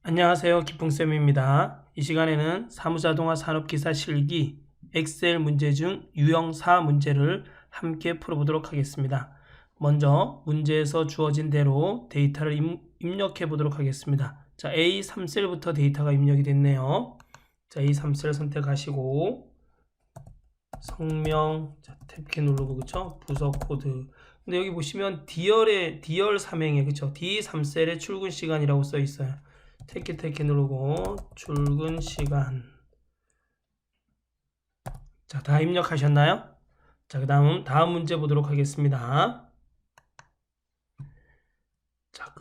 안녕하세요. 기풍쌤입니다. 이 시간에는 사무자동화 산업기사 실기 엑셀 문제 중 유형 4 문제를 함께 풀어보도록 하겠습니다. 먼저 문제에서 주어진 대로 데이터를 입력해 보도록 하겠습니다. 자, A3셀부터 데이터가 입력이 됐네요. 자, A3셀 선택하시고 성명, 자, 탭키 누르고, 그쵸? 부서 코드. 근데 여기 보시면 디얼 삼행에, 그쵸? D3셀의 출근 시간이라고 써 있어요. 택키 누르고 출근 시간. 자, 다 입력하셨나요? 자, 그 다음 문제 보도록 하겠습니다. 자,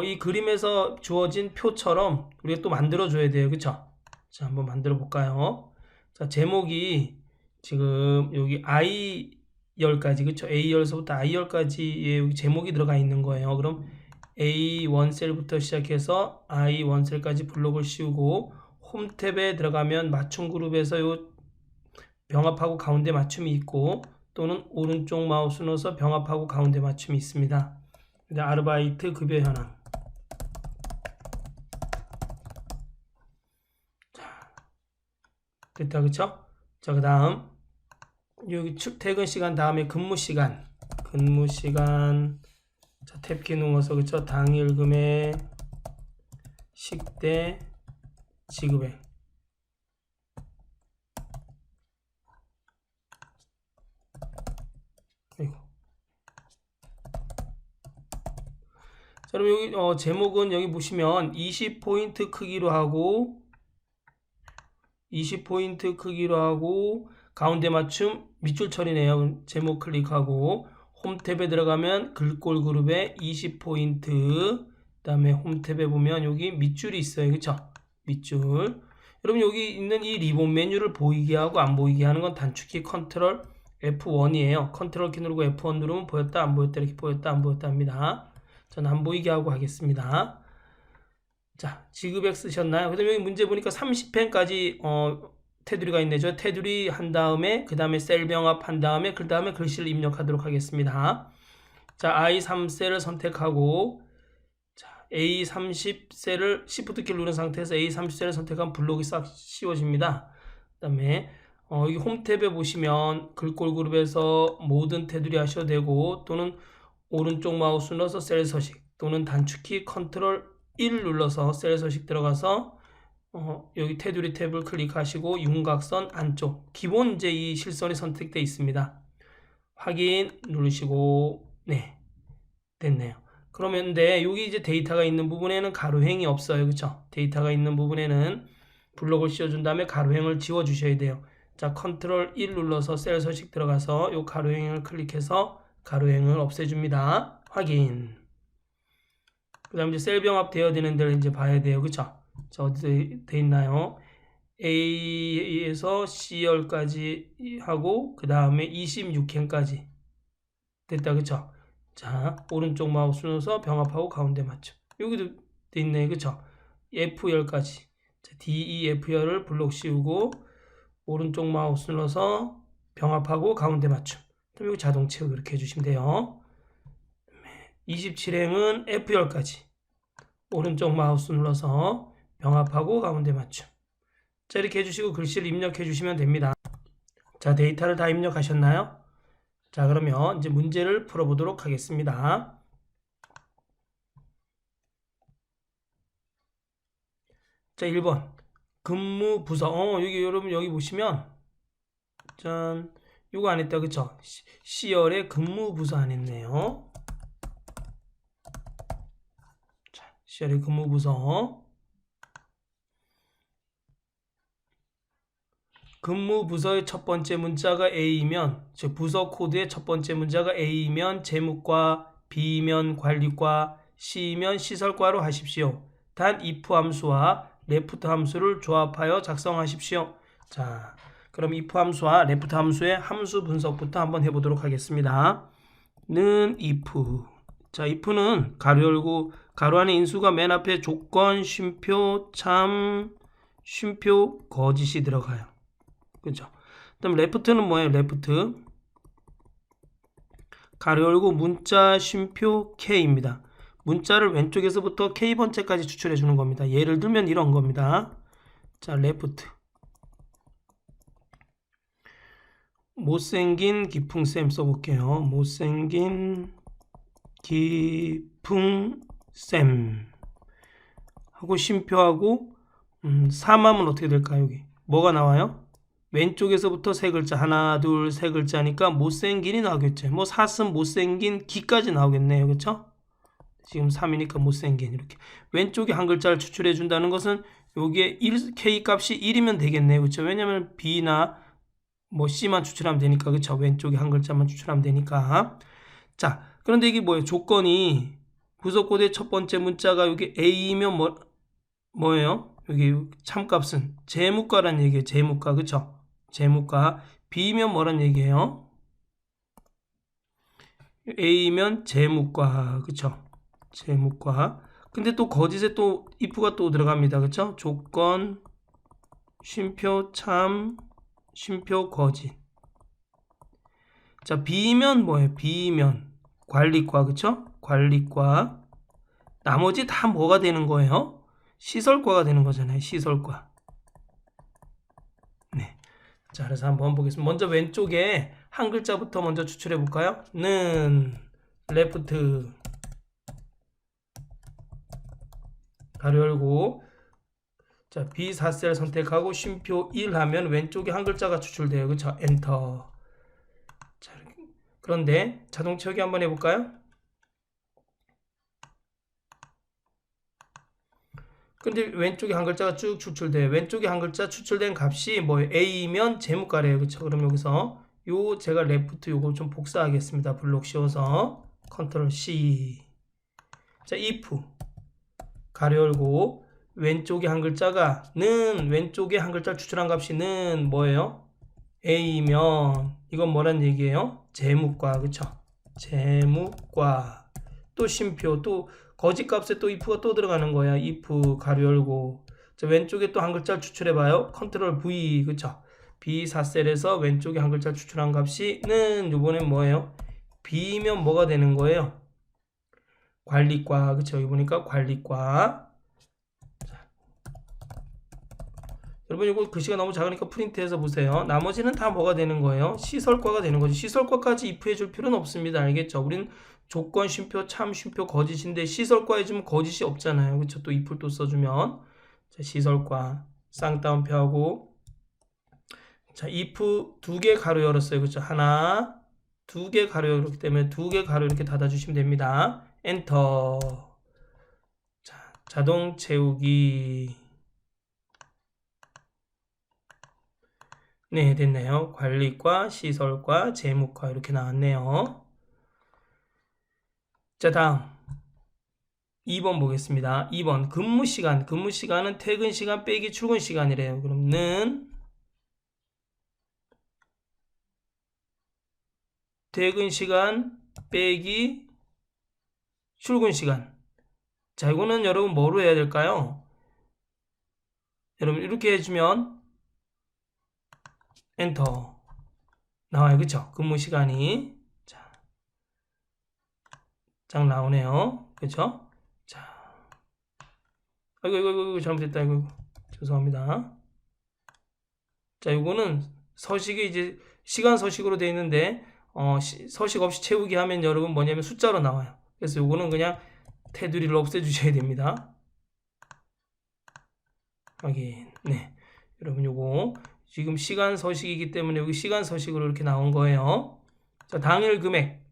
이 그림에서 주어진 표처럼 우리가 또 만들어 줘야 돼요. 그쵸? 자, 한번 만들어 볼까요? 자, 제목이 지금 여기 I10까지, 그쵸? A10서부터 I10까지의 여기 제목이 들어가 있는 거예요. 그럼 A1셀부터 시작해서 I1셀까지 블록을 씌우고 홈 탭에 들어가면 맞춤 그룹에서 요 병합하고 가운데 맞춤이 있고, 또는 오른쪽 마우스 넣어서 병합하고 가운데 맞춤이 있습니다. 아르바이트 급여 현황. 자, 됐다, 그쵸? 자, 그 다음 여기 퇴근 시간 다음에 근무 시간. 자, 탭키 누워서, 그쵸? 당일 금액, 식대, 지급액. 아이고. 자, 그럼 여기 제목은 여기 보시면 20포인트 크기로 하고 20포인트 크기로 하고 가운데 맞춤 밑줄 처리네요. 제목 클릭하고 홈 탭에 들어가면 글꼴 그룹에 20포인트, 그 다음에 홈 탭에 보면 여기 밑줄이 있어요. 그쵸? 밑줄. 여러분 여기 있는 이 리본 메뉴를 보이게 하고 안 보이게 하는 건 단축키 컨트롤 F1이에요. 컨트롤 키 누르고 F1 누르면 보였다 안 보였다, 이렇게 보였다 안 보였다 합니다. 저는 안 보이게 하고 하겠습니다. 자, 지급액 쓰셨나요? 그 다음에 여기 문제 보니까 30펜까지 테두리가 있네. 저 테두리 한 다음에, 그 다음에 셀 병합 한 다음에, 그 다음에 글씨를 입력하도록 하겠습니다. 자, I3셀을 선택하고, 자, A30셀을 Shift 키를 누른 상태에서 A30셀을 선택하면 블록이 싹 씌워집니다. 그 다음에 여기 홈 탭에 보시면 글꼴 그룹에서 모든 테두리 하셔도 되고, 또는 오른쪽 마우스 눌러서 셀 서식, 또는 단축키 컨트롤 1 눌러서 셀 서식 들어가서 여기 테두리 탭을 클릭하시고 윤곽선 안쪽, 기본 이제 이 실선이 선택되어 있습니다. 확인 누르시고, 네, 됐네요. 그러면 근데 여기 이제 데이터가 있는 부분에는 가로행이 없어요. 그쵸? 데이터가 있는 부분에는 블록을 씌워준 다음에 가로행을 지워 주셔야 돼요. 자, 컨트롤 1 눌러서 셀 서식 들어가서 요 가로행을 클릭해서 가로행을 없애줍니다. 확인. 그 다음에 이제 셀 병합 되어야 되는 데를 이제 봐야 돼요. 그쵸? 자, 어디 돼 있나요? A에서 C열까지 하고, 그 다음에 26캔까지. 됐다, 그쵸? 자, 오른쪽 마우스 눌러서 병합하고 가운데 맞춰. 여기도 돼 있네, 그쵸? F열까지. 자, DEF열을 블록 씌우고, 오른쪽 마우스 눌러서 병합하고 가운데 맞춤. 그럼 여기 자동 채우 이렇게 해주시면 돼요. 27행은 F열까지. 오른쪽 마우스 눌러서 병합하고 가운데 맞춤. 자, 이렇게 해주시고 글씨를 입력해 주시면 됩니다. 자, 데이터를 다 입력하셨나요? 자, 그러면 이제 문제를 풀어보도록 하겠습니다. 자, 1번 근무 부서. 여기 여러분 여기 보시면 짠, 요거 안 했다, 그쵸? C열에 근무 부서 안 했네요. 자, C열에 근무 부서. 근무 부서의 첫 번째 문자가 A이면, 즉 부서 코드의 첫 번째 문자가 A이면 재무과, B이면 관리과, C이면 시설과로 하십시오. 단 if 함수와 left 함수를 조합하여 작성하십시오. 자, 그럼 if 함수와 left 함수의 함수 분석부터 한번 해보도록 하겠습니다. 는 if. 자, if는 가로 열고 가로 안에 인수가 맨 앞에 조건, 쉼표, 참, 쉼표, 거짓이 들어가요. 그죠? 그다음 레프트는 뭐예요? 레프트 가로 열고 문자 쉼표 K입니다. 문자를 왼쪽에서부터 K번째까지 추출해 주는 겁니다. 예를 들면 이런 겁니다. 자, 레프트. 못생긴 기풍쌤 써볼게요. 못생긴 기풍쌤 하고 쉼표하고 3하면 어떻게 될까요? 여기 뭐가 나와요? 왼쪽에서부터 세 글자 하나 둘 세 글자니까 못생긴이 나오겠죠. 뭐 사슴 못생긴 기까지 나오겠네요. 그렇죠? 지금 3이니까 못생긴 이렇게 왼쪽에 한 글자를 추출해 준다는 것은 여기에 K 값이 1이면 되겠네요. 그렇죠? 왜냐면 B나 뭐 C만 추출하면 되니까. 그렇죠? 왼쪽에 한 글자만 추출하면 되니까. 자, 그런데 이게 뭐예요? 조건이 부속코드의 첫 번째 문자가 여기 A이면 뭐예요? 여기 참값은 재무과란 얘기예요. 재무과. 그쵸? 재무과. B면 뭐란 얘기예요? A면 재무과. 그쵸? 재무과. 근데 또 거짓에 또 if가 또 들어갑니다. 그쵸? 조건, 쉼표, 참, 쉼표, 거짓. 자, B면 뭐예요? B면 관리과. 그쵸? 관리과. 나머지 다 뭐가 되는 거예요? 시설과가 되는 거잖아요. 시설과. 네. 자, 그래서 한번 보겠습니다. 먼저 왼쪽에 한 글자부터 먼저 추출해 볼까요? 는, 레프트, 가로 열고, 자, B4셀 선택하고 쉼표 1 하면 왼쪽에 한 글자가 추출돼요. 그쵸? 엔터. 자, 그런데 자동 채우기 한번 해볼까요? 근데 왼쪽에 한 글자가 쭉 추출돼요. 왼쪽에 한 글자 추출된 값이 뭐예요? A면 재무과래요. 그쵸? 그럼 여기서 요 제가 레프트 요거 좀 복사하겠습니다. 블록 씌워서 컨트롤 C. 자, if 가로 열고 왼쪽에 한 글자가 는 왼쪽에 한 글자 추출한 값이 는 뭐예요? A면 이건 뭐란 얘기예요? 재무과. 그쵸? 재무과. 또 쉼표 또 거짓 값에 또 if가 또 들어가는 거야. if 가로 열고 자, 왼쪽에 또 한 글자를 추출해봐요. 컨트롤 V. 그쵸? B4셀에서 왼쪽에 한 글자 추출한 값이 는 이번엔 뭐예요? B면 뭐가 되는 거예요? 관리과. 그쵸? 여기 보니까 관리과. 자. 여러분 이거 글씨가 너무 작으니까 프린트해서 보세요. 나머지는 다 뭐가 되는 거예요? 시설과가 되는 거죠. 시설과까지 if 해줄 필요는 없습니다. 알겠죠? 우린 조건, 쉼표, 참, 쉼표, 거짓인데 시설과 해주면 거짓이 없잖아요. 그쵸? 또 if를 또 써주면 자, 시설과 쌍따옴표 하고 자, if 두 개 가로 열었어요. 그쵸? 하나, 두 개 가로 열었기 때문에 두 개 가로 이렇게 닫아주시면 됩니다. 엔터. 자, 자동 채우기. 네, 됐네요. 관리과, 시설과, 재무과 이렇게 나왔네요. 자, 다음 2번 보겠습니다. 2번 근무시간. 근무시간은 퇴근시간 빼기 출근시간이래요. 그럼 는 퇴근시간 빼기 출근시간. 자, 이거는 여러분 뭐로 해야 될까요? 여러분 이렇게 해주면 엔터 나와요. 그쵸? 근무시간이 쫙 나오네요. 그쵸? 자, 아이고, 잘못했다. 이거 죄송합니다. 자, 이거는 서식이 이제 시간 서식으로 되어 있는데 서식 없이 채우기 하면 여러분 뭐냐면 숫자로 나와요. 그래서 이거는 그냥 테두리를 없애주셔야 됩니다. 확인. 네, 여러분 요거 지금 시간 서식이기 때문에 여기 시간 서식으로 이렇게 나온 거예요. 자, 당일 금액.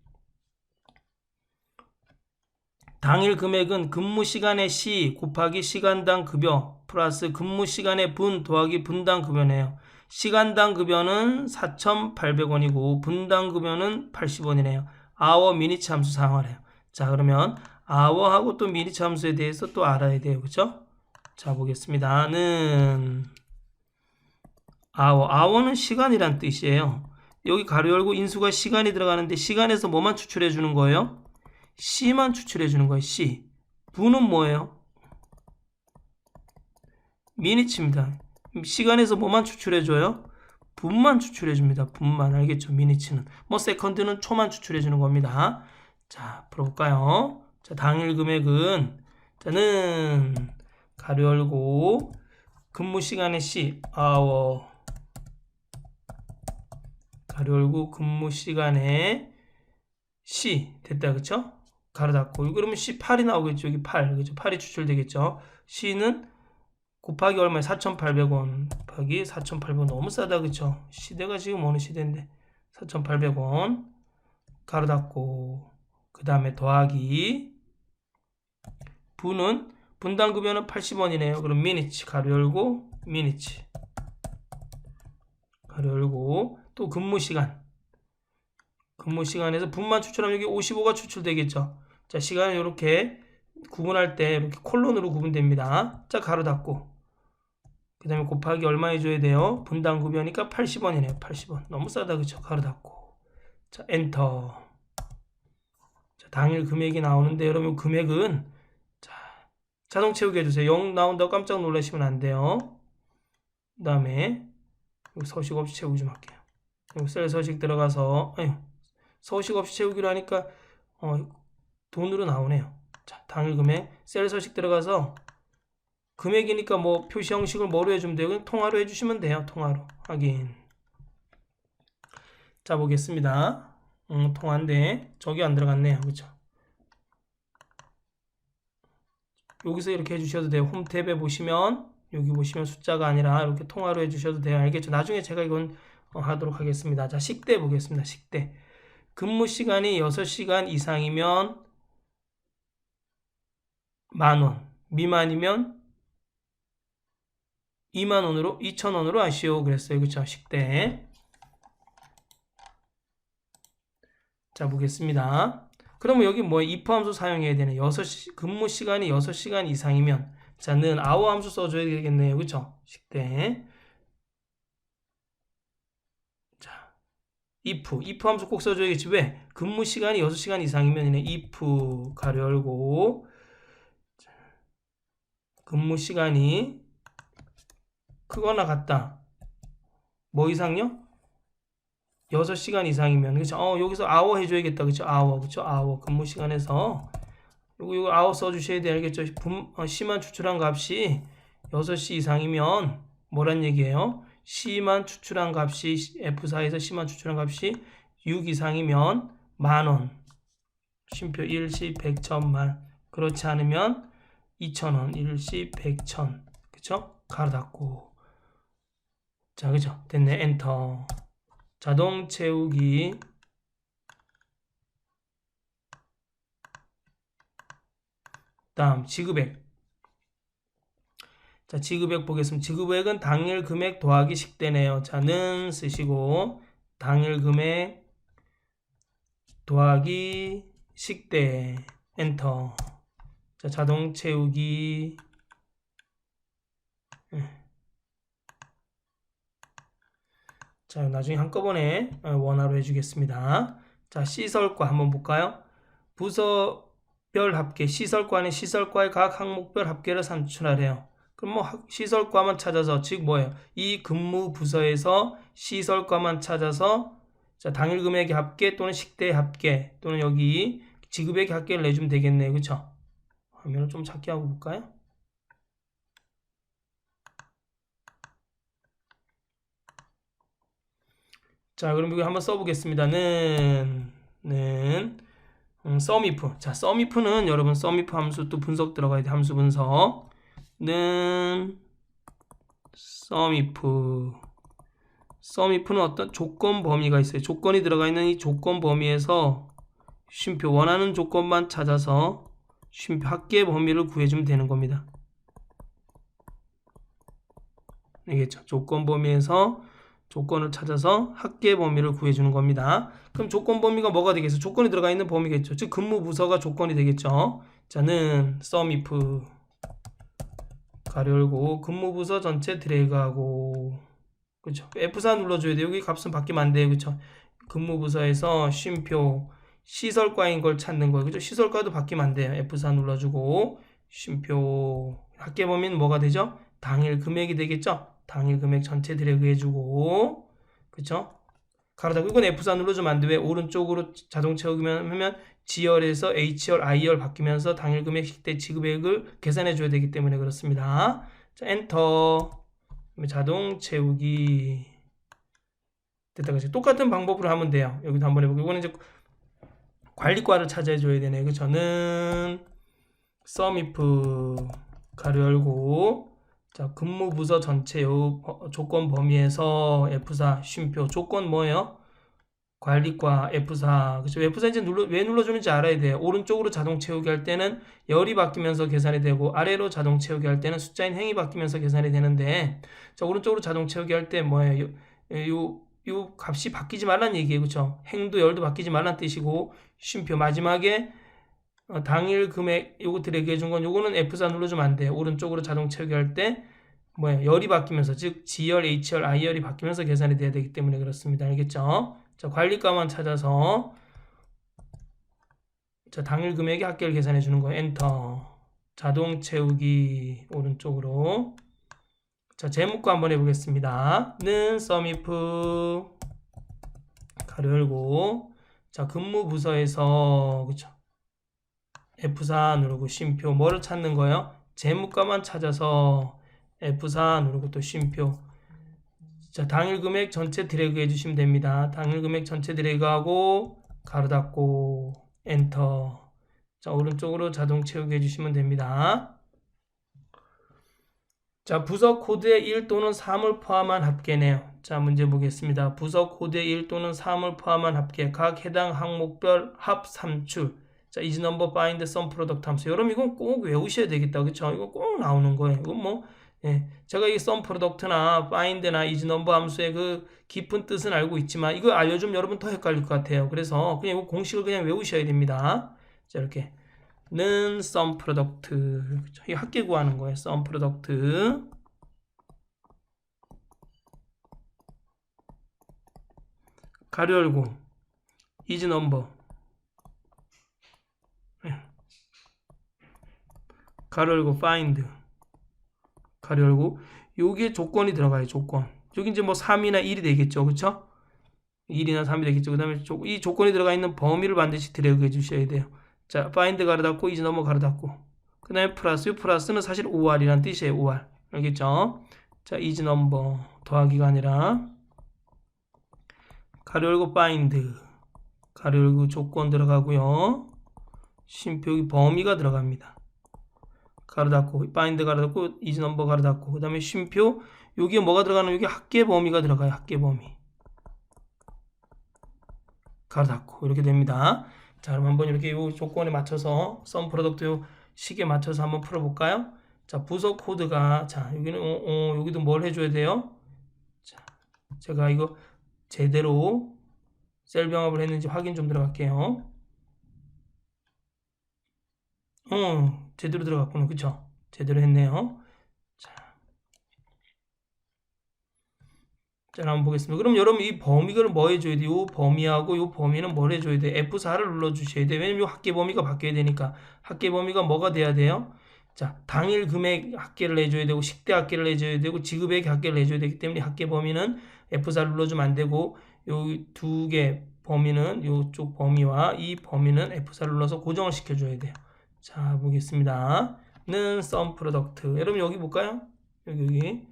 당일 금액은 근무 시간의 시 곱하기 시간당 급여 플러스 근무 시간의 분 더하기 분당 급여네요. 시간당 급여는 4,800원이고 분당 급여는 80원이네요. 아워 미니츠 함수 사용하래요. 자, 그러면 아워하고 또 미니츠 함수에 대해서 또 알아야 돼요. 그쵸? 자, 보겠습니다. 는 아워는 시간이란 뜻이에요. 여기 가로 열고 인수가 시간이 들어가는데 시간에서 뭐만 추출해 주는 거예요? C만 추출해 주는 거예요. C. 분은 뭐예요? 미니츠입니다. 시간에서 뭐만 추출해 줘요? 분만 추출해 줍니다. 분만. 알겠죠? 미니츠는. 뭐 세컨드는 초만 추출해 주는 겁니다. 자, 풀어볼까요? 자, 당일 금액은 자는 가로 열고 근무 시간의 C hour 가로 열고 근무 시간의 C 됐다 그쵸? 가로 닫고 그러면 C 8이 나오겠죠. 여기 8 그죠? 8이 추출되겠죠. C는 곱하기 얼마에 4,800원 곱하기 4,800원 너무 싸다 그쵸? 시대가 지금 어느 시대인데 4,800원 가로 닫고 그 다음에 더하기 부는 분당급여는 80원이네요. 그럼 minutes 가로 열고 minutes 가로 열고 또 근무시간에서 분만 추출하면 여기 55가 추출되겠죠. 자, 시간을 이렇게 구분할 때 이렇게 콜론으로 구분됩니다. 자, 가로 닫고 그 다음에 곱하기 얼마 해줘야 돼요? 분당급여니까 80원이네요. 80원 너무 싸다 그쵸? 가로 닫고 자, 엔터. 자, 당일 금액이 나오는데 여러분 금액은 자, 자동 채우기 해주세요. 0 나온다고 깜짝 놀라시면 안 돼요. 그 다음에 서식 없이 채우기 좀 할게요. 셀 서식 들어가서 서식 없이 채우기로 하니까 돈으로 나오네요. 자, 당일 금액 셀 서식 들어가서 금액이니까 뭐 표시 형식을 뭐로 해주면 돼요? 그냥 통화로 해주시면 돼요. 통화로 확인. 자, 보겠습니다. 통화인데 저기 안 들어갔네요. 그쵸? 여기서 이렇게 해주셔도 돼요. 홈 탭에 보시면 여기 보시면 숫자가 아니라 이렇게 통화로 해주셔도 돼요. 알겠죠? 나중에 제가 이건 하도록 하겠습니다. 자, 식대 보겠습니다. 식대. 근무 시간이 6시간 이상이면 만원, 미만이면 2만원으로 2,000원으로 하시오 그랬어요. 그쵸? 식대. 자, 보겠습니다. 그러면 여기 뭐 if 함수 사용해야 되네. 근무 시간이 6시간 이상이면 자는 hour 함수 써줘야 되겠네요. 그쵸? 식대. 자, if 함수 꼭 써줘야겠지. 왜? 근무 시간이 6시간 이상이면 if 가로 열고 근무 시간이 크거나 같다. 뭐 이상요? 6시간 이상이면 그쵸? 여기서 hour 해줘야겠다. 그쵸? hour 그쵸? hour 근무 시간에서 요거 hour 써주셔야 돼. 알겠죠? C만 추출한 값이 6시 이상이면 뭐란 얘기예요? C만 추출한 값이 F4에서 C만 추출한 값이 6 이상이면 만원. 쉼표 일시 100천만. 그렇지 않으면 2,000원. 일시 100천. 그쵸? 가로 닫고. 자, 그죠? 됐네. 엔터. 자동 채우기. 다음 지급액. 자, 지급액 보겠습니다. 지급액은 당일 금액 더하기 식대네요. 자는 쓰시고 당일 금액 더하기 식대 엔터. 자, 자동 채우기. 자, 나중에 한꺼번에 원화로 해주겠습니다. 자, 시설과 한번 볼까요? 부서별 합계, 시설과는 시설과의 각 항목별 합계를 산출하래요. 그럼 뭐 시설과만 찾아서 즉 뭐예요? 이 근무 부서에서 시설과만 찾아서 자, 당일 금액의 합계 또는 식대의 합계 또는 여기 지급액의 합계를 내주면 되겠네요. 그쵸? 화면을 좀 작게 하고 볼까요? 자, 그럼 여기 한번 써보겠습니다. sumif. 자, sumif는 여러분 sumif 함수 또 분석 들어가야 돼. 함수 분석. sumif는 어떤 조건 범위가 있어요. 조건이 들어가 있는 이 조건 범위에서 쉼표 원하는 조건만 찾아서 쉼표 합계 범위를 구해주면 되는 겁니다. 알겠죠? 조건 범위에서 조건을 찾아서 합계 범위를 구해주는 겁니다. 그럼 조건 범위가 뭐가 되겠어요? 조건이 들어가 있는 범위겠죠. 즉 근무 부서가 조건이 되겠죠. 자는 sumif 가로 열고 근무 부서 전체 드래그하고 그렇죠. F4 눌러줘야 돼요. 여기 값은 바뀌면 안 돼요. 그렇죠. 근무 부서에서 쉼표 시설과인 걸 찾는 거예요. 그렇죠. 시설과도 바뀌면 안 돼요. F4 눌러주고 쉼표 합계 범위는 뭐가 되죠? 당일 금액이 되겠죠. 당일 금액 전체 드래그 해주고 그쵸? 가로 닫고 이건 F4 눌러주면 안 돼. 왜? 오른쪽으로 자동 채우기만 하면 G열에서 H열, I열 바뀌면서 당일 금액 식대 지급액을 계산해 줘야 되기 때문에 그렇습니다. 자, 엔터. 자동 채우기. 됐다. 그죠? 똑같은 방법으로 하면 돼요. 여기도 한번 해보고. 이거는 이제 관리과를 찾아야 줘야 되네. 그 저는 SUMIF 가로 열고, 자, 근무 부서 전체 요 조건 범위에서 F4 쉼표 조건 뭐예요? 관리과 F4. 그죠? F4 이제 왜 눌러주는지 알아야 돼요. 오른쪽으로 자동 채우기 할 때는 열이 바뀌면서 계산이 되고, 아래로 자동 채우기 할 때는 숫자인 행이 바뀌면서 계산이 되는데, 자, 오른쪽으로 자동 채우기 할 때 뭐예요? 요 값이 바뀌지 말란 얘기예요. 그쵸? 행도 열도 바뀌지 말란 뜻이고, 쉼표 마지막에 당일 금액 요거 드래그 해준 건 요거는 F4 눌러주면 안 돼요. 오른쪽으로 자동 채우기 할 때 뭐야 열이 바뀌면서 즉 G열, H열, I열이 바뀌면서 계산이 돼야 되기 때문에 그렇습니다. 알겠죠? 자, 관리가만 찾아서 자, 당일 금액의 합계를 계산해 주는 거예요. 엔터. 자동 채우기 오른쪽으로. 자, 제목과 한번 해보겠습니다. 는 SUMIF 가로 열고, 자, 근무 부서에서 그쵸? F4 누르고 쉼표. 뭐를 찾는 거예요? 재무과만 찾아서 F4 누르고 또 쉼표. 자, 당일 금액 전체 드래그 해주시면 됩니다. 당일 금액 전체 드래그하고 가로 닫고 엔터. 자, 오른쪽으로 자동 채우기 해주시면 됩니다. 자, 부서 코드의 1 또는 3을 포함한 합계네요. 자, 문제 보겠습니다. 부서 코드의 1 또는 3을 포함한 합계. 각 해당 항목별 합 3출. 자, is number find sum product 함수. 여러분 이건 꼭 외우셔야 되겠다. 그쵸? 이거 꼭 나오는 거예요. 이건 뭐, 예. 제가 이 sum product나 find나 is number 함수의 그 깊은 뜻은 알고 있지만 이거 알려주면 여러분 더 헷갈릴 것 같아요. 그래서 그냥 이거 공식을 그냥 외우셔야 됩니다. 자, 이렇게. 는 sum product. 그쵸? 이 합계 구하는 거예요. sum product. 가로 열고 is number. 가로 열고 find 가로 열고 여기에 조건이 들어가요. 조건. 여기 이제 뭐 3이나 1이 되겠죠. 그쵸? 1이나 3이 되겠죠. 그 다음에 이 조건이 들어가 있는 범위를 반드시 드래그 해 주셔야 돼요. 자, find 가로 닫고 is number 가로 닫고 그 다음에 플러스. 이 플러스는 사실 OR이란 뜻이에요. OR. 알겠죠? 자, is number 더하기가 아니라 가로 열고 find 가로 열고 조건 들어가고요. 쉼표 여기 범위가 들어갑니다. 가로 닫고 find 가로 닫고 is number 가로 닫고 그 다음에 쉼표 여기에 뭐가 들어가는 여기 합계 범위가 들어가요. 합계 범위 가로 닫고 이렇게 됩니다. 자, 그럼 한번 이렇게 요 조건에 맞춰서 sum product 요 식에 맞춰서 한번 풀어볼까요? 자, 부서 코드가 자 여기는 여기도 뭘 해줘야 돼요? 자, 제가 이거 제대로 셀 병합을 했는지 확인 좀 들어갈게요. 제대로 들어갔구나. 그쵸? 제대로 했네요. 자, 한번 보겠습니다. 그럼 여러분 이 범위를 뭐 해줘야 돼요? 이 범위하고 이 범위는 뭘 해줘야 돼요? F4를 눌러주셔야 돼요. 왜냐면 이 합계 범위가 바뀌어야 되니까. 합계 범위가 뭐가 돼야 돼요? 자, 당일 금액 합계를 해줘야 되고 식대 합계를 해줘야 되고 지급액 합계를 해줘야 되기 때문에 합계 범위는 F4를 눌러주면 안 되고 요 두 개 범위는 요쪽 범위와 이 범위는 F4를 눌러서 고정을 시켜줘야 돼요. 자, 보겠습니다. 는 sum product. 여러분 여기 볼까요? 여기.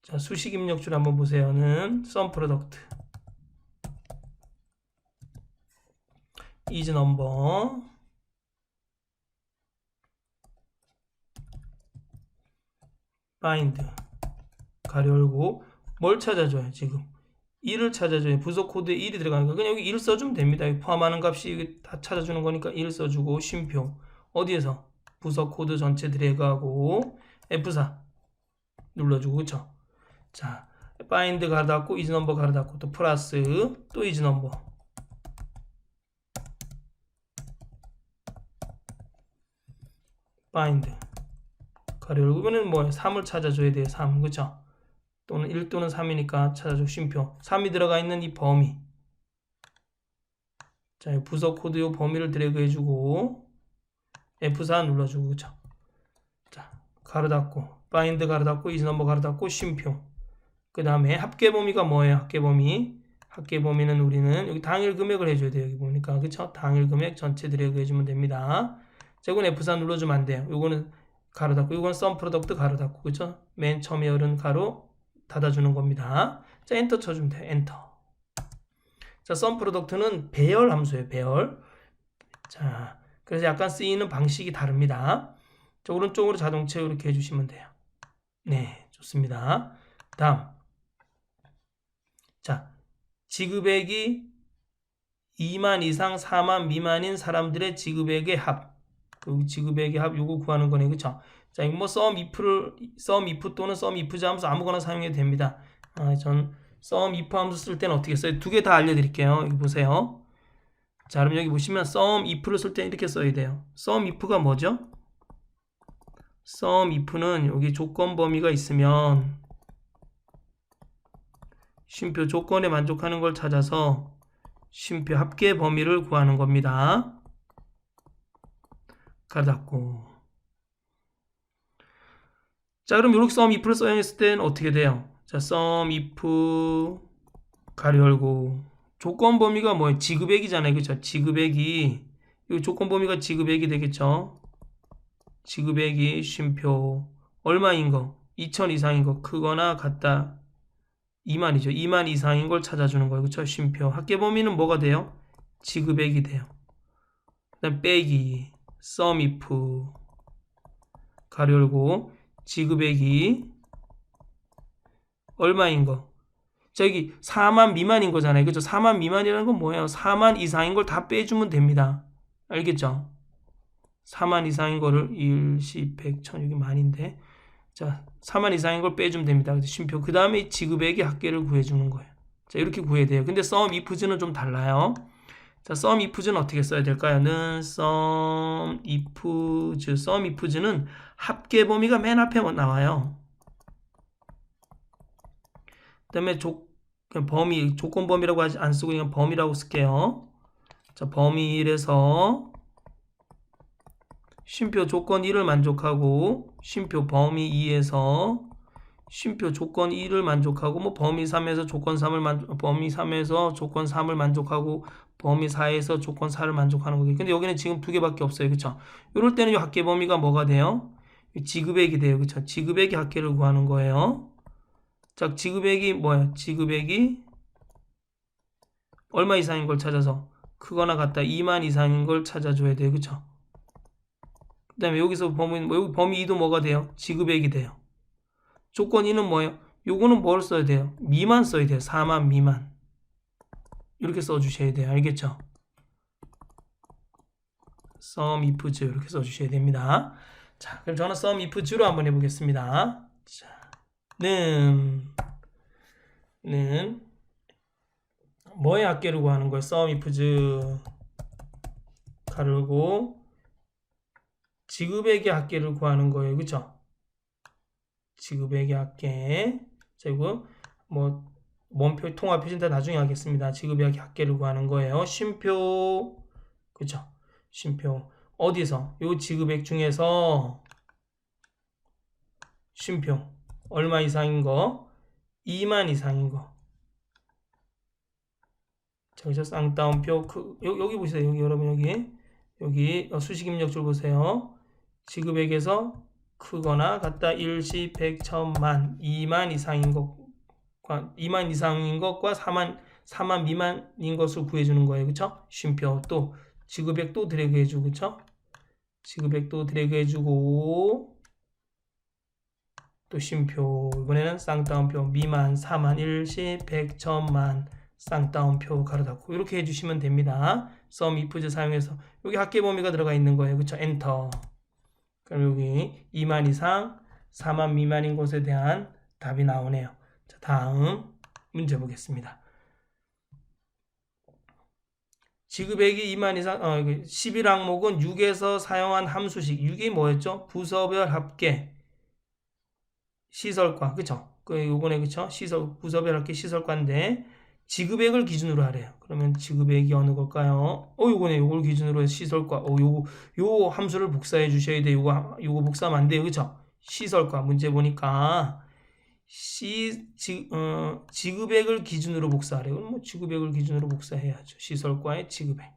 자, 수식 입력줄 한번 보세요. 는 sum product. is number. find. 가로 열고 뭘 찾아줘요? 지금 1을 찾아줘요. 부서 코드에 1이 들어가니까 그냥 여기 1 써주면 됩니다. 여기 포함하는 값이 다 찾아주는 거니까 1 써주고 쉼표 어디에서? 부서 코드 전체 드래그하고 F4 눌러주고 그쵸? 자, find 가로 닫고 is number 가로 닫고 또 플러스 또 is number find 가로 열고 이거는 뭐예요? 3을 찾아줘야 돼요. 3 그쵸? 또는 1 또는 3이니까 찾아줘. 쉼표 3이 들어가 있는 이 범위. 자, 부서 코드 요 범위를 드래그 해주고 F4 눌러주고 그쵸? 자, 가로 닫고 find 가로 닫고 is number 가로 닫고 쉼표 그 다음에 합계 범위가 뭐예요? 합계 범위 합계 범위는 우리는 여기 당일 금액을 해줘야 돼요. 여기 보니까 그쵸? 당일 금액 전체 드래그 해주면 됩니다. 자, 이건 F4 눌러주면 안 돼요. 요거는 가로 닫고, 이건 썸 프로덕트 가로 닫고, 그쵸? 맨 처음에 열은 가로 닫아주는 겁니다. 자, 엔터 쳐주면 돼요. 엔터. 자, 썸 프로덕트는 배열 함수예요. 배열. 자, 그래서 약간 쓰이는 방식이 다릅니다. 자, 오른쪽으로 자동 채워 이렇게 해주시면 돼요. 네, 좋습니다. 다음. 자, 지급액이 2만 이상 4만 미만인 사람들의 지급액의 합. 여기 지급액의 합 요거 구하는 거네. 그쵸? 자, 이거 뭐 sum if 또는 sum if 함수 아무거나 사용해도 됩니다. 전 sum if 함수 쓸 때는 어떻게 써요? 두 개 다 알려드릴게요. 여기 보세요. 자, 그럼 여기 보시면 sum if를 쓸 때 이렇게 써야 돼요. sum if가 뭐죠? sum if는 여기 조건 범위가 있으면 쉼표 조건에 만족하는 걸 찾아서 쉼표 합계 범위를 구하는 겁니다. 가로 닫고. 자, 그럼 이렇게 sum if를 써야했을 때는 어떻게 돼요? 자, sum if 가로 열고. 조건 범위가 뭐예요? 지급액이잖아요. 그쵸? 지급액이, 이 조건 범위가 지급액이 되겠죠? 지급액이 쉼표 얼마인 거? 2,000 이상인 거 크거나 같다. 2만이죠. 2만 이상인 걸 찾아주는 거예요. 그쵸? 쉼표. 합계 범위는 뭐가 돼요? 지급액이 돼요. 그 다음 빼기 sum if 가로 열고 지급액이 얼마인 거? 자, 여기 4만 미만인 거잖아요. 그죠? 4만 미만이라는 건 뭐예요? 4만 이상인 걸 다 빼주면 됩니다. 알겠죠? 4만 이상인 거를 1, 10, 100, 1000 여기 만인데 자, 4만 이상인 걸 빼주면 됩니다. 쉼표. 그 다음에 지급액의 합계를 구해주는 거예요. 자, 이렇게 구해야 돼요. 근데 sum ifs는 좀 달라요. 자, sum ifs는 어떻게 써야 될까요? sum ifs는 합계 범위가 맨 앞에 나와요. 그 다음에 범위, 조건 범위라고 안 쓰고 그냥 범위라고 쓸게요. 자, 범위 1에서 쉼표 조건 1을 만족하고 쉼표 범위 2에서 쉼표 조건 2를 만족하고 뭐 범위 3에서 조건 3을 범위 3에서 조건 3을 만족하고 범위 4에서 조건 4를 만족하는 거겠죠. 근데 여기는 지금 두 개밖에 없어요. 그쵸? 이럴 때는 이 합계 범위가 뭐가 돼요? 지급액이 돼요. 그쵸? 지급액의 합계를 구하는 거예요. 자, 지급액이 뭐예요? 지급액이 얼마 이상인 걸 찾아서 크거나 같다 2만 이상인 걸 찾아줘야 돼요. 그쵸? 그 다음에 여기서 여기 범위 2도 뭐가 돼요? 지급액이 돼요. 조건 2는 뭐예요? 요거는 뭘 써야 돼요? 미만 써야 돼요. 4만 미만. 이렇게 써주셔야 돼요. 알겠죠? sum if 이렇게 써주셔야 됩니다. 자, 그럼 저는 sum if로 한번 해보겠습니다. 자, 는 뭐의 합계를 구하는 거예요? sum if 가르고 지급액의 합계를 구하는 거예요. 그쵸? 지급액의 합계. 자, 이거 뭐 원표 통화 표시는 다 나중에 하겠습니다. 지급액의 합계를 구하는 거예요. 쉼표. 그쵸? 쉼표. 어디서? 요 지급액 중에서 쉼표. 얼마 이상인 거? 2만 이상인 거. 자, 여기서 쌍따옴표. 여기 보세요. 여기 여러분 여기 수식 입력줄 보세요. 지급액에서 크거나 같다 1시 100, 1000만 2만 이상인 것과 2만 이상인 것과 4만 미만인 것을 구해주는 거예요. 그쵸? 쉼표. 또 지급액 또 드래그 해주고 그쵸? 지급액 또 드래그 해주고 또 쉼표. 이번에는 쌍따옴표 미만 4만 1시 100, 1000만 쌍따옴표 가로 닫고 이렇게 해주시면 됩니다. sum if 사용해서 여기 합계 범위가 들어가 있는 거예요. 그쵸? 엔터. 그럼 여기 2만 이상 4만 미만인 것에 대한 답이 나오네요. 자, 다음 문제 보겠습니다. 지급액이 2만 이상 11항목은 6에서 사용한 함수식 6이 뭐였죠? 부서별 합계 시설과 그쵸? 요번에 그쵸? 부서별 합계 시설과인데 지급액을 기준으로 하래요. 그러면 지급액이 어느 걸까요? 요거네. 요걸 기준으로 해서 시설과. 요 함수를 복사해 주셔야 돼요. 요거 복사하면 안 돼요. 그쵸? 시설과. 문제 보니까 지급액을 기준으로 복사하래요. 뭐 지급액을 기준으로 복사해야죠. 시설과의 지급액.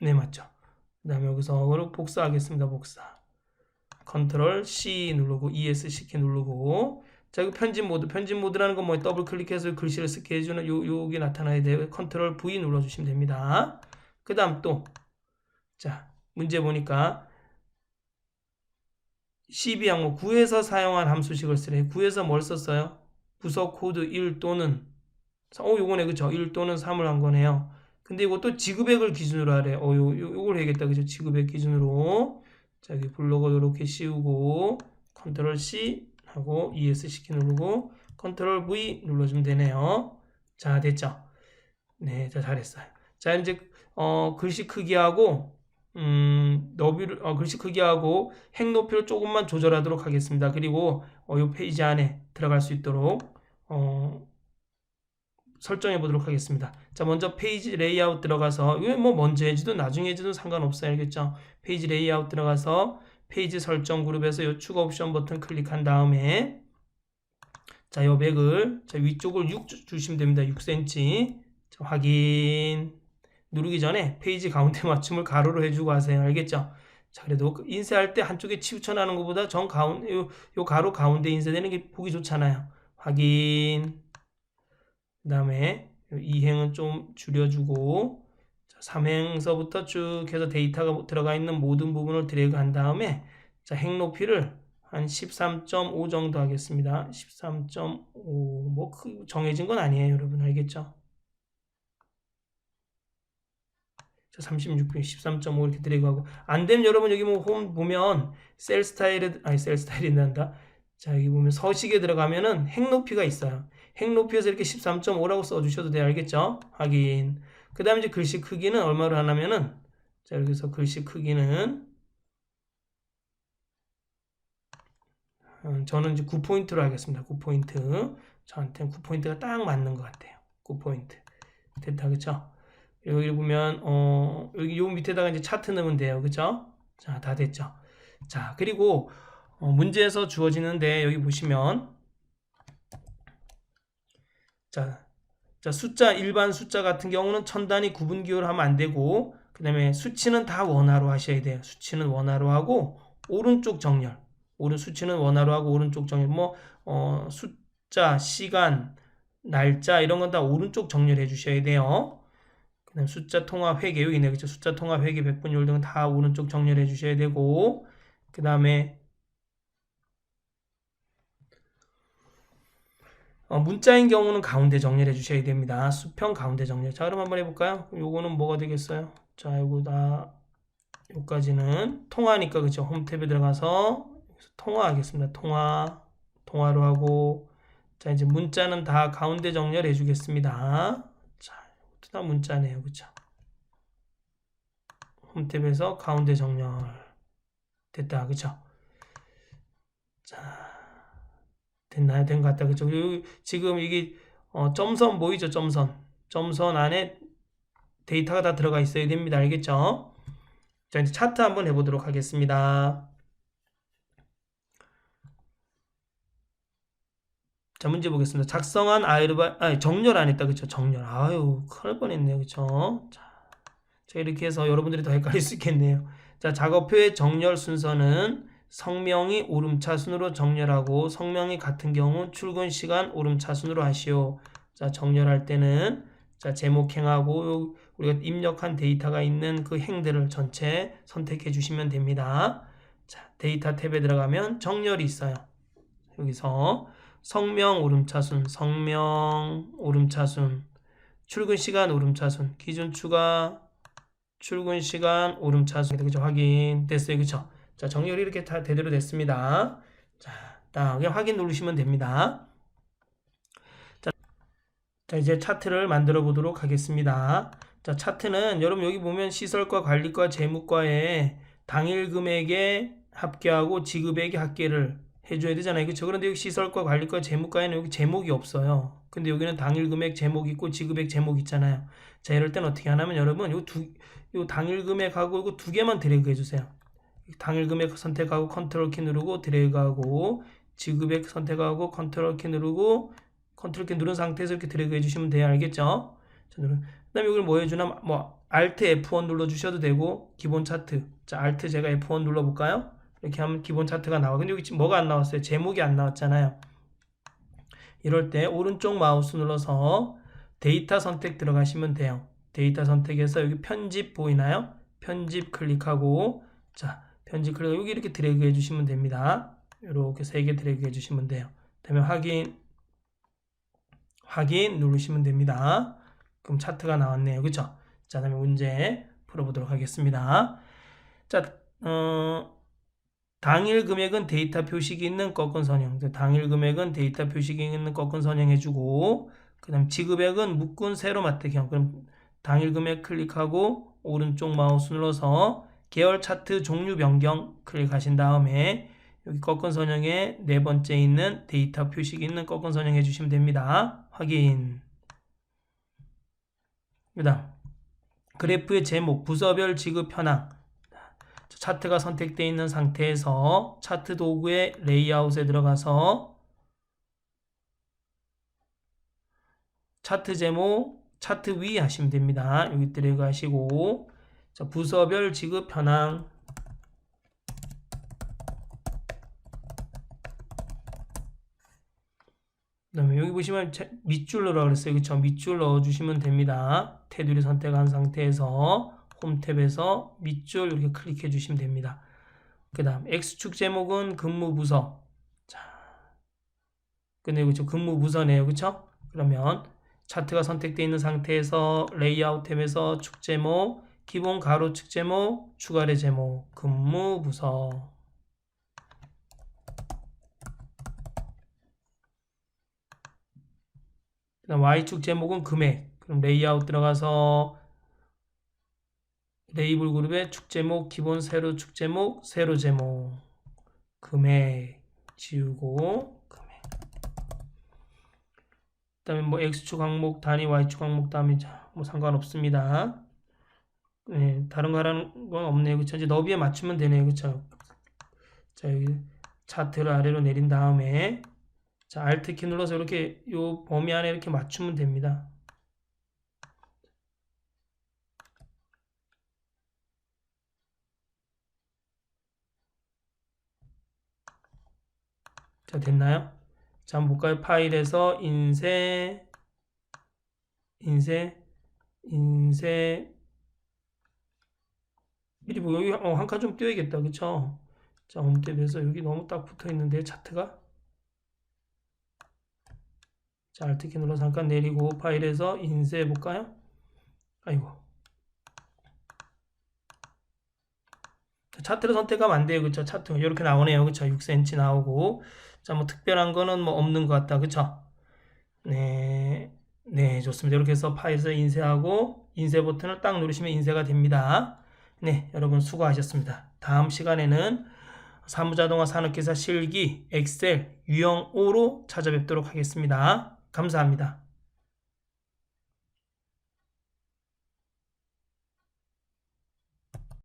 네, 맞죠. 그 다음에 여기서 복사하겠습니다. 복사. 컨트롤 C 누르고 ESC 누르고, 자, 이거 편집 모드라는 건 뭐 더블 클릭해서 글씨를 쓰게 해주는 요게 나타나야 돼요. 컨트롤 V 눌러주시면 됩니다. 그 다음 또, 자, 문제 보니까 CB 항목 9에서 사용한 함수식을 쓰래. 9에서 뭘 썼어요? 부서 코드 1 또는 요거네, 그쵸? 1 또는 3을 한 거네요. 근데 이것도 지급액을 기준으로 하래. 요걸 해야겠다, 그죠? 지급액 기준으로. 자, 여기 블록을 이렇게 씌우고 컨트롤 C 하고 ESC 누르고 컨트롤 V 눌러주면 되네요. 자, 됐죠? 네, 자, 잘했어요. 자, 이제 글씨 크기하고 너비를 글씨 크기하고 행 높이를 조금만 조절하도록 하겠습니다. 그리고 이 페이지 안에 들어갈 수 있도록 설정해 보도록 하겠습니다. 자, 먼저 페이지 레이아웃 들어가서, 이거 뭐 먼저 해지도 나중에 해지도 상관없어요. 알겠죠? 페이지 레이아웃 들어가서 페이지 설정 그룹에서 이 추가 옵션 버튼 클릭한 다음에, 자, 이 맥을 위쪽을 6 주시면 됩니다. 6cm. 자, 확인. 누르기 전에 페이지 가운데 맞춤을 가로로 해주고 하세요. 알겠죠? 자, 그래도 인쇄할 때 한쪽에 치우쳐나는 것보다 요 가로 가운데 인쇄되는 게 보기 좋잖아요. 확인. 그 다음에 이행은 좀 줄여주고, 3행서부터 쭉 해서 데이터가 들어가 있는 모든 부분을 드래그 한 다음에, 자, 행 높이를 한 13.5 정도 하겠습니다. 13.5, 뭐 정해진 건 아니에요, 여러분. 알겠죠? 자, 36분 13.5 이렇게 드래그하고, 안 되면 여러분 여기 뭐 홈 보면 셀 스타일이 난다. 자, 여기 보면 서식에 들어가면은 행 높이가 있어요. 행 높이에서 이렇게 13.5라고 써주셔도 돼요. 알겠죠? 확인. 그 다음에 이제 글씨 크기는 얼마로 하냐면은, 자, 여기서 글씨 크기는 저는 이제 9포인트로 하겠습니다. 9포인트. 저한테는 9포인트가 딱 맞는 것 같아요. 9포인트. 됐다, 그쵸? 여기 보면 여기 요 밑에다가 이제 차트 넣으면 돼요. 그쵸? 자, 다 됐죠? 자, 그리고 문제에서 주어지는데, 여기 보시면 자, 일반 숫자 같은 경우는 천 단위 구분 기호를 하면 안 되고, 그 다음에 수치는 다 원화로 하셔야 돼요. 수치는 원화로 하고 오른쪽 정렬. 수치는 원화로 하고 오른쪽 정렬. 숫자, 시간, 날짜 이런 건 다 오른쪽 정렬해 주셔야 돼요. 그 다음 숫자 통합 회계, 여기 있네, 그쵸? 숫자 통합 회계, 백분율 등은 다 오른쪽 정렬해 주셔야 되고, 그 다음에 문자인 경우는 가운데 정렬해 주셔야 됩니다. 수평 가운데 정렬. 자, 그럼 한번 해볼까요? 요거는 뭐가 되겠어요? 자, 요까지는 통화니까, 그쵸? 홈 탭에 들어가서 통화하겠습니다. 통화로 하고, 자, 이제 문자는 다 가운데 정렬해 주겠습니다. 자, 이것도 다 문자네요. 그쵸? 홈 탭에서 가운데 정렬. 됐다. 그쵸? 자, 됐나요? 된 것 같다. 그쵸? 지금 이게 점선 보이죠? 점선 안에 데이터가 다 들어가 있어야 됩니다. 알겠죠? 자, 이제 차트 한번 해보도록 하겠습니다. 자, 문제 보겠습니다. 작성한 정렬 안 했다. 그쵸? 정렬. 큰일 날 뻔했네요. 그쵸? 자, 이렇게 해서 여러분들이 더 헷갈릴 수 있겠네요. 자, 작업표의 정렬 순서는 성명이 오름차순으로 정렬하고, 성명이 같은 경우 출근 시간 오름차순으로 하시오. 자, 정렬할 때는, 자, 제목행하고 우리가 입력한 데이터가 있는 그 행들을 전체 선택해 주시면 됩니다. 자, 데이터 탭에 들어가면 정렬이 있어요. 여기서 성명 오름차순, 출근 시간 오름차순, 기준 추가, 출근 시간 오름차순. 그죠? 확인 됐어요. 그쵸? 자, 정렬이 이렇게 다 제대로 됐습니다. 자, 그냥 확인 누르시면 됩니다. 자, 이제 차트를 만들어 보도록 하겠습니다. 자, 차트는 여러분 여기 보면 시설과 관리과 재무과에 당일 금액에 합계하고 지급액의 합계를 해줘야 되잖아요. 그렇죠? 그런데 여기 시설과 관리과 재무과에는 여기 제목이 없어요. 근데 여기는 당일 금액 제목 있고 지급액 제목 있잖아요. 자, 이럴 땐 어떻게 하냐면 여러분 요 당일 금액하고 이거 두 개만 드래그 해주세요. 당일 금액 선택하고 컨트롤 키 누르고 드래그하고 지그백 선택하고 컨트롤 키 누르고 컨트롤 키 누른 상태에서 이렇게 드래그 해주시면 돼요. 알겠죠? 자, 그 다음에 이걸 뭐 해주나? 뭐 Alt F1 눌러주셔도 되고 기본 차트. 자, Alt 제가 F1 눌러볼까요? 이렇게 하면 기본 차트가 나와. 근데 여기 지금 뭐가 안 나왔어요? 제목이 안 나왔잖아요. 이럴 때 오른쪽 마우스 눌러서 데이터 선택 들어가시면 돼요. 데이터 선택에서 여기 편집 보이나요? 편집 클릭하고 자, 편집 클릭 여기 이렇게 드래그 해주시면 됩니다. 이렇게 3개 드래그 해주시면 돼요. 그다음에 확인 누르시면 됩니다. 그럼 차트가 나왔네요. 그쵸? 자, 다음에 문제 풀어보도록 하겠습니다. 자, 당일 금액은 데이터 표식이 있는 꺾은 선형. 당일 금액은 데이터 표식이 있는 꺾은 선형 해주고, 그 다음 지급액은 묶은 세로 맞대경. 그럼 당일 금액 클릭하고, 오른쪽 마우스 눌러서 계열 차트 종류 변경 클릭하신 다음에, 여기 꺾은 선형에 네 번째 있는 데이터 표식이 있는 꺾은 선형 해주시면 됩니다. 확인. 그 다음, 그래프의 제목, 부서별 지급 현황. 차트가 선택되어 있는 상태에서 차트 도구의 레이아웃에 들어가서 차트 제목, 차트 위 하시면 됩니다. 여기 드래그 하시고 자, 부서별 지급 현황 그 다음에 여기 보시면 밑줄 넣으라고 그랬어요. 그쵸? 밑줄 넣어주시면 됩니다. 테두리 선택한 상태에서 홈 탭에서 밑줄 이렇게 클릭해 주시면 됩니다. 그 다음 X축 제목은 근무 부서. 자, 근데 그쵸? 근무 부서네요. 그쵸? 그러면 차트가 선택되어 있는 상태에서 레이아웃 탭에서 축 제목, 기본 가로 축 제목, 추가래 제목, 근무 부서. 그 다음 Y축 제목은 금액. 그럼 레이아웃 들어가서 레이블 그룹의 축 제목, 기본 세로 축 제목, 세로 제목, 금액 지우고 금액. 그다음에 뭐 X축 항목 단위, Y축 항목 단위 뭐 상관없습니다. 네, 다른 거 하라는 건 없네요. 그쵸? 이제 너비에 맞추면 되네요. 그쵸? 자, 여기 차트를 아래로 내린 다음에 자, Alt 키 눌러서 이렇게 요 범위 안에 이렇게 맞추면 됩니다. 자, 됐나요? 자, 한번 볼까요? 파일에서 인쇄 미리 뭐 여기 한 칸 좀 띄워야겠다. 그쵸? 자, 홈탭에서 여기 너무 딱 붙어 있는데 차트가 자, Alt키 눌러서 잠깐 내리고 파일에서 인쇄해 볼까요? 아이고. 차트를 선택하면 안 돼요. 그쵸? 차트 이렇게 나오네요. 그쵸? 6cm 나오고. 자, 뭐 특별한 거는 뭐 없는 것 같다. 그쵸? 네. 네, 좋습니다. 이렇게 해서 파일에서 인쇄하고 인쇄 버튼을 딱 누르시면 인쇄가 됩니다. 네, 여러분 수고하셨습니다. 다음 시간에는 사무자동화 산업기사 실기 엑셀 유형 5로 찾아뵙도록 하겠습니다. 감사합니다.